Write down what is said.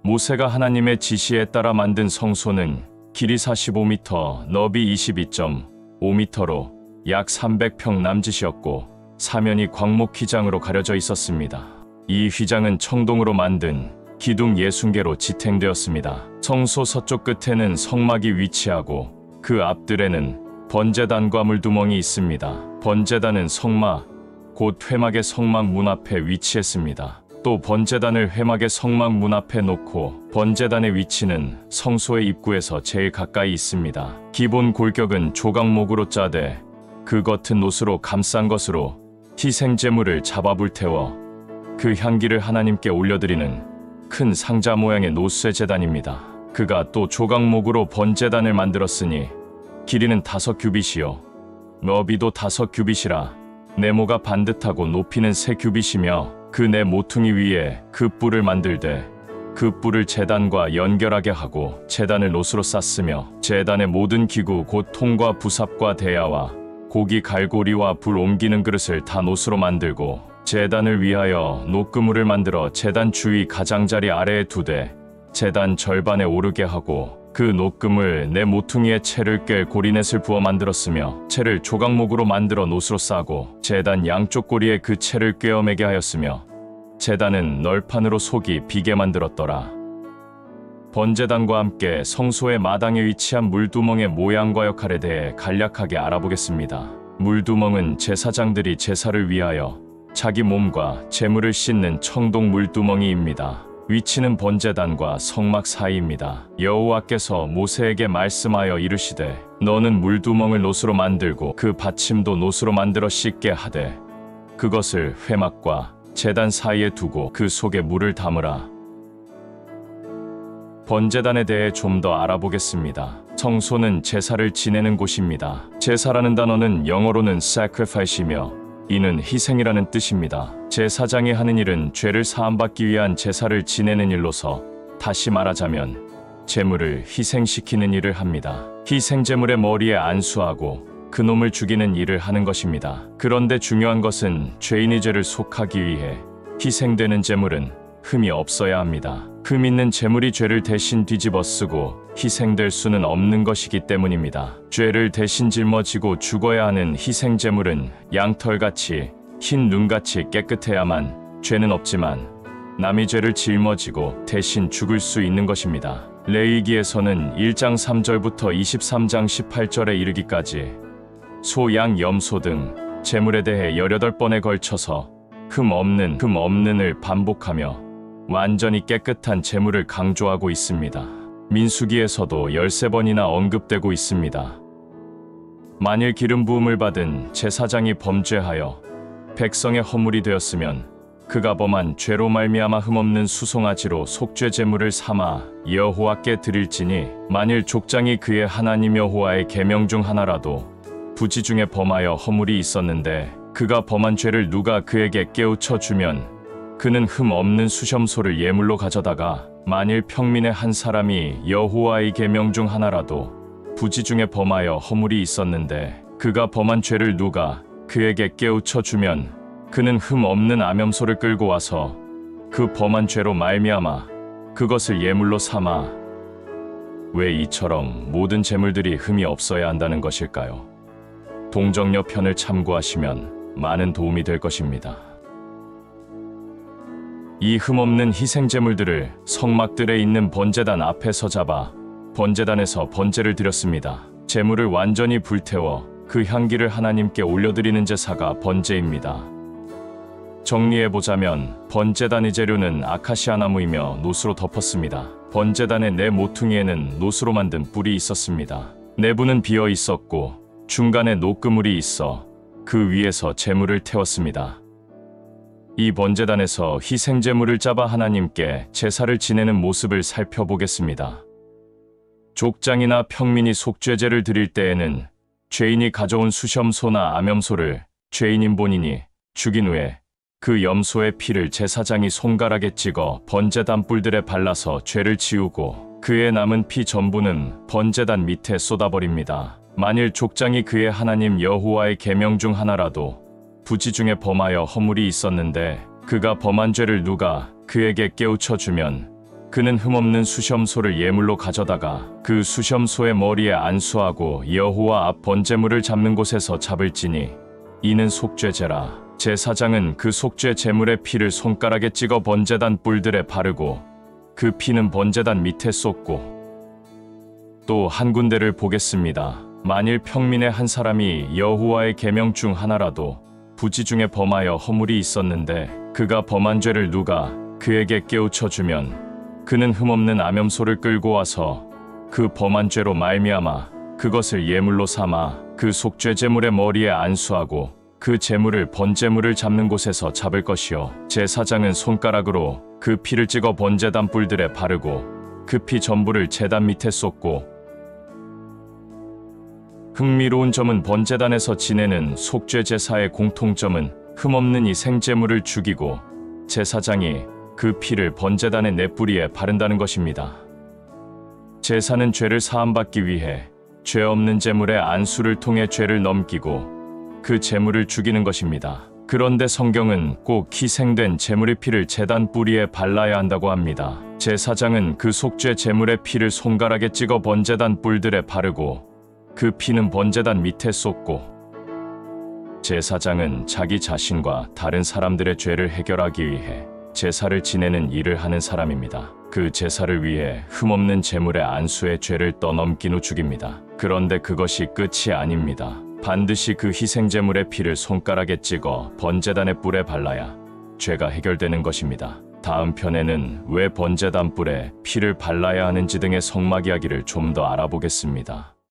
모세가 하나님의 지시에 따라 만든 성소는 길이 45m, 너비 22.5m로 약 300평 남짓이었고 사면이 광목 휘장으로 가려져 있었습니다. 이 휘장은 청동으로 만든 기둥 60개로 지탱되었습니다. 성소 서쪽 끝에는 성막이 위치하고 그 앞뜰에는 번제단과 물두멍이 있습니다. 번제단은 성막, 곧 회막의 성막 문 앞에 위치했습니다. 또 번제단을 회막의 성막 문 앞에 놓고 번제단의 위치는 성소의 입구에서 제일 가까이 있습니다. 기본 골격은 조각목으로 짜되 그 겉은 옷으로 감싼 것으로 희생제물을 잡아 불태워 그 향기를 하나님께 올려드리는 큰 상자 모양의 노쇠 제단입니다. 그가 또 조각목으로 번제단을 만들었으니 길이는 5규빗이요 너비도 5규빗이라 네모가 반듯하고 높이는 3규빗이며 그 네 모퉁이 위에 그 뿔을 만들되 그 뿔을 제단과 연결하게 하고 제단을 노수로 쌌으며 제단의 모든 기구 곧 통과 부삽과 대야와 고기 갈고리와 불 옮기는 그릇을 다 노수로 만들고 제단을 위하여 녹그물을 만들어 제단 주위 가장자리 아래에 두되 제단 절반에 오르게 하고 그 녹금을 네 모퉁이에 채를 꿰 고리넷을 부어 만들었으며 채를 조각목으로 만들어 노수로 싸고 제단 양쪽 고리에 그 채를 꿰어 매게 하였으며 제단은 널판으로 속이 비게 만들었더라. 번제단과 함께 성소의 마당에 위치한 물두멍의 모양과 역할에 대해 간략하게 알아보겠습니다. 물두멍은 제사장들이 제사를 위하여 자기 몸과 제물을 씻는 청동 물두멍이입니다. 위치는 번제단과 성막 사이입니다. 여호와께서 모세에게 말씀하여 이르시되 너는 물두멍을 노수로 만들고 그 받침도 노수로 만들어 씻게 하되 그것을 회막과 제단 사이에 두고 그 속에 물을 담으라. 번제단에 대해 좀 더 알아보겠습니다. 성소는 제사를 지내는 곳입니다. 제사라는 단어는 영어로는 sacrifice이며 이는 희생이라는 뜻입니다. 제사장이 하는 일은 죄를 사함받기 위한 제사를 지내는 일로서 다시 말하자면 제물을 희생시키는 일을 합니다. 희생제물의 머리에 안수하고 그놈을 죽이는 일을 하는 것입니다. 그런데 중요한 것은 죄인이 죄를 속하기 위해 희생되는 제물은 흠이 없어야 합니다. 흠 있는 제물이 죄를 대신 뒤집어 쓰고 희생될 수는 없는 것이기 때문입니다. 죄를 대신 짊어지고 죽어야 하는 희생제물은 양털같이 흰 눈같이 깨끗해야만 죄는 없지만 남이 죄를 짊어지고 대신 죽을 수 있는 것입니다. 레위기에서는 1장 3절부터 23장 18절에 이르기까지 소, 양, 염소 등 제물에 대해 18번에 걸쳐서 흠 없는을 반복하며 완전히 깨끗한 제물을 강조하고 있습니다. 민수기에서도 13번이나 언급되고 있습니다. 만일 기름 부음을 받은 제사장이 범죄하여 백성의 허물이 되었으면 그가 범한 죄로 말미암아 흠없는 수송아지로 속죄 제물을 삼아 여호와께 드릴지니 만일 족장이 그의 하나님 여호와의 계명 중 하나라도 부지 중에 범하여 허물이 있었는데 그가 범한 죄를 누가 그에게 깨우쳐 주면 그는 흠 없는 수염소를 예물로 가져다가 만일 평민의 한 사람이 여호와의 계명 중 하나라도 부지 중에 범하여 허물이 있었는데 그가 범한 죄를 누가 그에게 깨우쳐 주면 그는 흠 없는 암염소를 끌고 와서 그 범한 죄로 말미암아 그것을 예물로 삼아. 왜 이처럼 모든 제물들이 흠이 없어야 한다는 것일까요? 동정녀 편을 참고하시면 많은 도움이 될 것입니다. 이 흠없는 희생제물들을 성막들에 있는 번제단 앞에서 잡아 번제단에서 번제를 드렸습니다. 제물을 완전히 불태워 그 향기를 하나님께 올려드리는 제사가 번제입니다. 정리해보자면 번제단의 재료는 아카시아 나무이며 노수로 덮었습니다. 번제단의 네 모퉁이에는 노수로 만든 뿔이 있었습니다. 내부는 비어 있었고 중간에 녹그물이 있어 그 위에서 제물을 태웠습니다. 이 번제단에서 희생제물을 잡아 하나님께 제사를 지내는 모습을 살펴보겠습니다. 족장이나 평민이 속죄제를 드릴 때에는 죄인이 가져온 수염소나 암염소를 죄인인 본인이 죽인 후에 그 염소의 피를 제사장이 손가락에 찍어 번제단 뿔들에 발라서 죄를 지우고 그의 남은 피 전부는 번제단 밑에 쏟아버립니다. 만일 족장이 그의 하나님 여호와의 계명 중 하나라도 부지 중에 범하여 허물이 있었는데 그가 범한 죄를 누가 그에게 깨우쳐 주면 그는 흠없는 수염소를 예물로 가져다가 그 수염소의 머리에 안수하고 여호와 앞 번제물을 잡는 곳에서 잡을지니 이는 속죄제라. 제사장은 그 속죄 제물의 피를 손가락에 찍어 번제단 뿔들에 바르고 그 피는 번제단 밑에 쏟고 또 한 군데를 보겠습니다. 만일 평민의 한 사람이 여호와의 계명 중 하나라도 부지 중에 범하여 허물이 있었는데 그가 범한 죄를 누가 그에게 깨우쳐 주면 그는 흠없는 암염소를 끌고 와서 그 범한 죄로 말미암아 그것을 예물로 삼아 그 속죄 제물의 머리에 안수하고 그 제물을 번제물을 잡는 곳에서 잡을 것이요 제사장은 손가락으로 그 피를 찍어 번제단 뿔들에 바르고 그 피 전부를 제단 밑에 쏟고 흥미로운 점은 번제단에서 지내는 속죄 제사의 공통점은 흠없는 이 생제물을 죽이고 제사장이 그 피를 번제단의 넷뿌리에 바른다는 것입니다. 제사는 죄를 사함받기 위해 죄 없는 제물의 안수를 통해 죄를 넘기고 그 제물을 죽이는 것입니다. 그런데 성경은 꼭 희생된 제물의 피를 제단 뿌리에 발라야 한다고 합니다. 제사장은 그 속죄 제물의 피를 손가락에 찍어 번제단 뿔들에 바르고 그 피는 번제단 밑에 쏟고 제사장은 자기 자신과 다른 사람들의 죄를 해결하기 위해 제사를 지내는 일을 하는 사람입니다. 그 제사를 위해 흠없는 제물의 안수의 죄를 떠넘긴 후 죽입니다. 그런데 그것이 끝이 아닙니다. 반드시 그 희생 제물의 피를 손가락에 찍어 번제단의 뿔에 발라야 죄가 해결되는 것입니다. 다음 편에는 왜 번제단 뿔에 피를 발라야 하는지 등의 성막 이야기를 좀 더 알아보겠습니다.